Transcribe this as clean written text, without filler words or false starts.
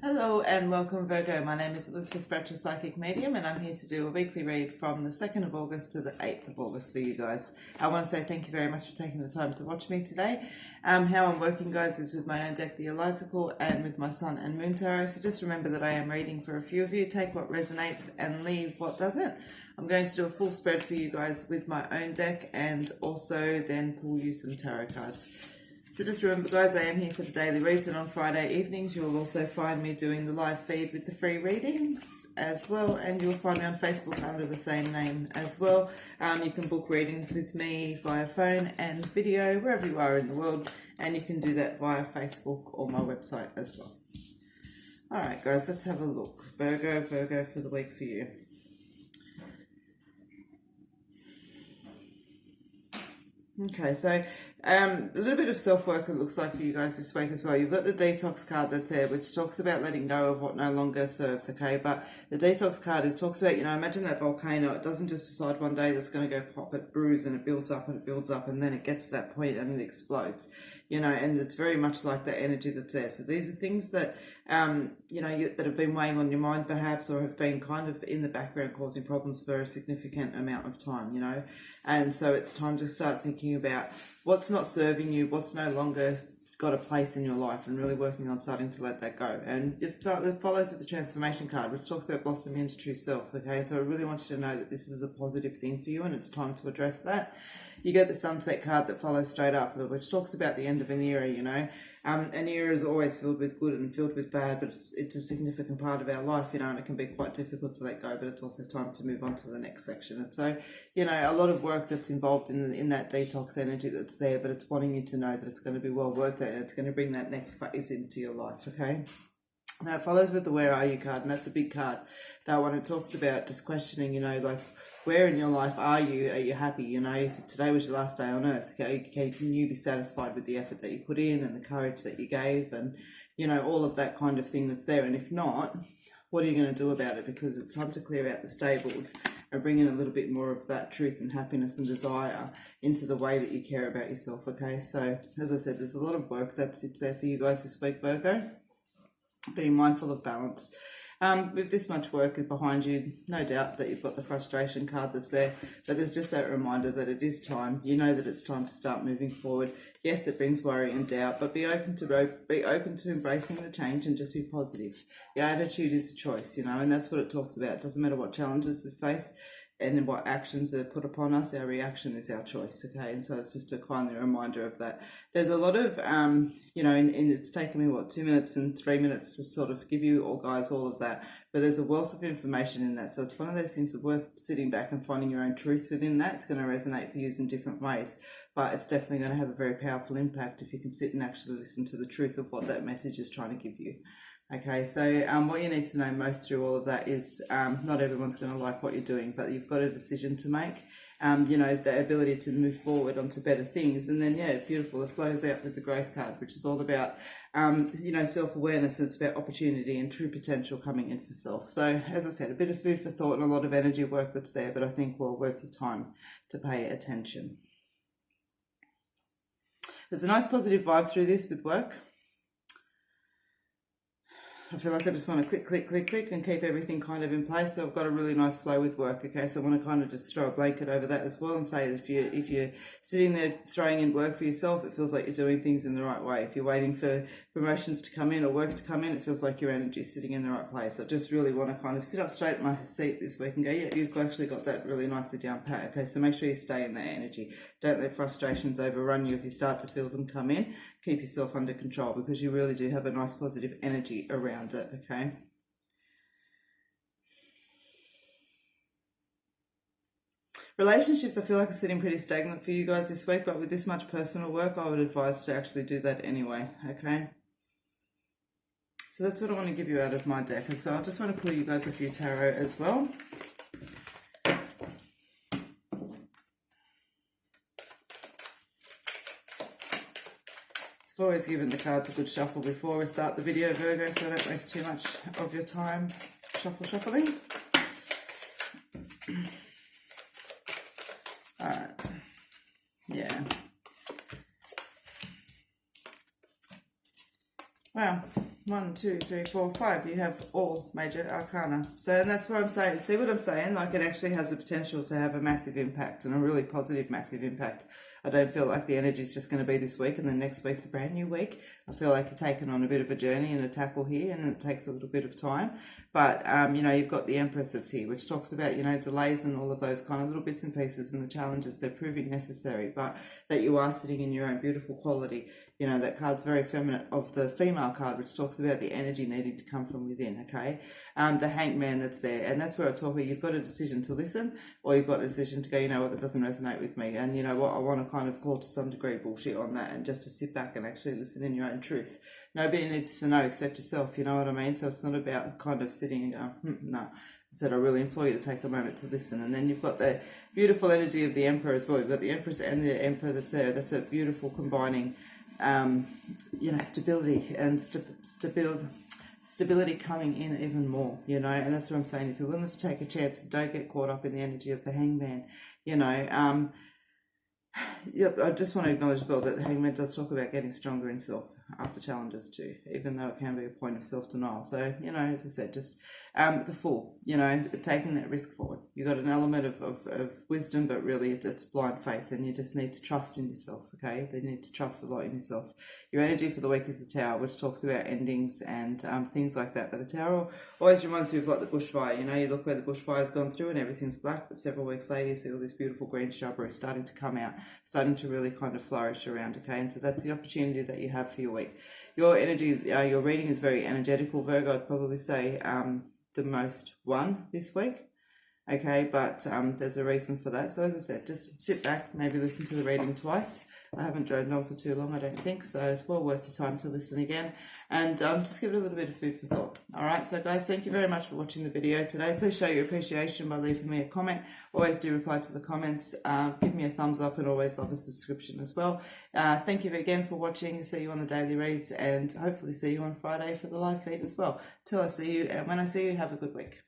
Hello and welcome Virgo. My name is Elizabeth Bratcher, Psychic Medium, and I'm here to do a weekly read from the 2nd of August to the 8th of August for you guys. I want to say thank you very much for taking the time to watch me today. How I'm working, guys, is with my own deck, the Elizacle, and with my Sun and Moon Tarot. So just remember that I am reading for a few of you. Take what resonates and leave what doesn't. I'm going to do a full spread for you guys with my own deck and also then pull you some tarot cards. So just remember, guys, I am here for the daily reads, and on Friday evenings you will also find me doing the live feed with the free readings as well, and you'll find me on Facebook under the same name as well. You can book readings with me via phone and video wherever you are in the world, and you can do that via Facebook or my website as well. Alright guys, let's have a look. Virgo for the week for you. Okay, so a little bit of self-work it looks like for you guys this week as well. You've got the detox card that's there, which talks about letting go of what no longer serves, okay? But the detox card talks about, imagine that volcano. It doesn't just decide one day that's going to go pop, it brews and it builds up and it builds up and then it gets to that point and it explodes, and it's very much like the energy that's there. So these are things that, that have been weighing on your mind perhaps, or have been kind of in the background causing problems for a significant amount of time, and so it's time to start thinking about what's not serving you, what's no longer got a place in your life, and really working on starting to let that go. And it follows with the transformation card, which talks about blossoming into true self, okay? And so I really want you to know that this is a positive thing for you and it's time to address that. You get the sunset card that follows straight after, which talks about the end of an era, an era is always filled with good and filled with bad, but it's a significant part of our life, and it can be quite difficult to let go, but it's also time to move on to the next section. And so, a lot of work that's involved in that detox energy that's there, but it's wanting you to know that it's going to be well worth it and it's going to bring that next phase into your life, okay? Now it follows with the Where Are You card, and that's a big card. That one, it talks about just questioning, like, where in your life are you? Are you happy? If today was your last day on earth, can you be satisfied with the effort that you put in and the courage that you gave and, all of that kind of thing that's there? And if not, what are you going to do about it? Because it's time to clear out the stables and bring in a little bit more of that truth and happiness and desire into the way that you care about yourself, okay? So, as I said, there's a lot of work that sits there for you guys this week, Virgo. Being mindful of balance. With this much work behind you, no doubt that you've got the frustration card that's there, but there's just that reminder that it is time. You know that it's time to start moving forward. Yes, it brings worry and doubt, but be open to embracing the change and just be positive. Your attitude is a choice, and that's what it talks about. It doesn't matter what challenges we face and what actions are put upon us, our reaction is our choice, okay? And so it's just a kindly reminder of that. There's a lot of, and it's taken me, 2 minutes and 3 minutes to sort of give you all guys all of that, but there's a wealth of information in that. So it's one of those things that's worth sitting back and finding your own truth within that. It's going to resonate for you in different ways, but it's definitely going to have a very powerful impact if you can sit and actually listen to the truth of what that message is trying to give you. Okay, so what you need to know most through all of that is not everyone's going to like what you're doing, but you've got a decision to make, the ability to move forward onto better things. And then, beautiful, it flows out with the growth card, which is all about, self-awareness, and it's about opportunity and true potential coming in for self. So, as I said, a bit of food for thought and a lot of energy work that's there, but I think well worth your time to pay attention. There's a nice positive vibe through this with work. I feel like I just want to click and keep everything kind of in place. So I've got a really nice flow with work, okay? So I want to kind of just throw a blanket over that as well and say that if you're sitting there throwing in work for yourself, it feels like you're doing things in the right way. If you're waiting for promotions to come in or work to come in, it feels like your energy is sitting in the right place. I just really want to kind of sit up straight in my seat this week and go, yeah, you've actually got that really nicely down pat, okay? So make sure you stay in that energy. Don't let frustrations overrun you if you start to feel them come in. Keep yourself under control because you really do have a nice positive energy around it, okay? Relationships, I feel like are sitting pretty stagnant for you guys this week, but with this much personal work, I would advise to actually do that anyway, okay? So that's what I want to give you out of my deck. And so I just want to pull you guys a few tarot as well. I've always given the cards a good shuffle before we start the video, Virgo, so I don't waste too much of your time shuffling. Alright. Yeah. Wow. 1, 2, 3, 4, 5. You have all major arcana. So, and that's what I'm saying. See what I'm saying? Like, it actually has the potential to have a massive impact, and a really positive, massive impact. I don't feel like the energy is just going to be this week and then next week's a brand new week. I feel like you're taking on a bit of a journey and a tackle here, and it takes a little bit of time. But, you know, you've got the Empress that's here, which talks about, you know, delays and all of those kind of little bits and pieces and the challenges. They're proving necessary, but that you are sitting in your own beautiful quality. You know, that card's very feminine, of the female card, which talks about the energy needing to come from within, okay? The Hanged Man that's there, and that's where I talk about you've got a decision to listen, or you've got a decision to go, you know what, that doesn't resonate with me. And you know what, I want to kind of call to some degree bullshit on that, and just to sit back and actually listen in your own truth. Nobody needs to know except yourself, you know what I mean? So it's not about kind of sitting and going, no. I said I really implore you to take a moment to listen. And then you've got the beautiful energy of the Emperor as well. You've got the Empress and the Emperor that's there. That's a beautiful combining, you know, stability and stability coming in even more, you know. And that's what I'm saying. If you're willing to take a chance, don't get caught up in the energy of the Hangman, you know. Yep, I just want to acknowledge as well that the Hangman does talk about getting stronger in self after challenges too, even though it can be a point of self-denial. So, you know, as I said, just the Fool, you know, taking that risk forward. You got an element of wisdom, but really it's blind faith, and you just need to trust in yourself, okay? They need to trust a lot in yourself. Your energy for the week is the Tower, which talks about endings and things like that. But the Tower always reminds me of like the bushfire, you know, you look where the bushfire's gone through and everything's black, but several weeks later you see all this beautiful green shrubbery starting to come out, starting to really kind of flourish around, okay? And so that's the opportunity that you have for your week. Your energy, your reading is very energetical, Virgo. I'd probably say the most one this week, okay? But there's a reason for that. So as I said, just sit back, maybe listen to the reading twice. I haven't droned on for too long, I don't think, so it's well worth your time to listen again, and just give it a little bit of food for thought. All right, so guys, thank you very much for watching the video today. Please show your appreciation by leaving me a comment. Always do reply to the comments. Give me a thumbs up, and always love a subscription as well. Thank you again for watching. See you on the daily reads, and hopefully see you on Friday for the live feed as well. Till I see you, and when I see you, have a good week.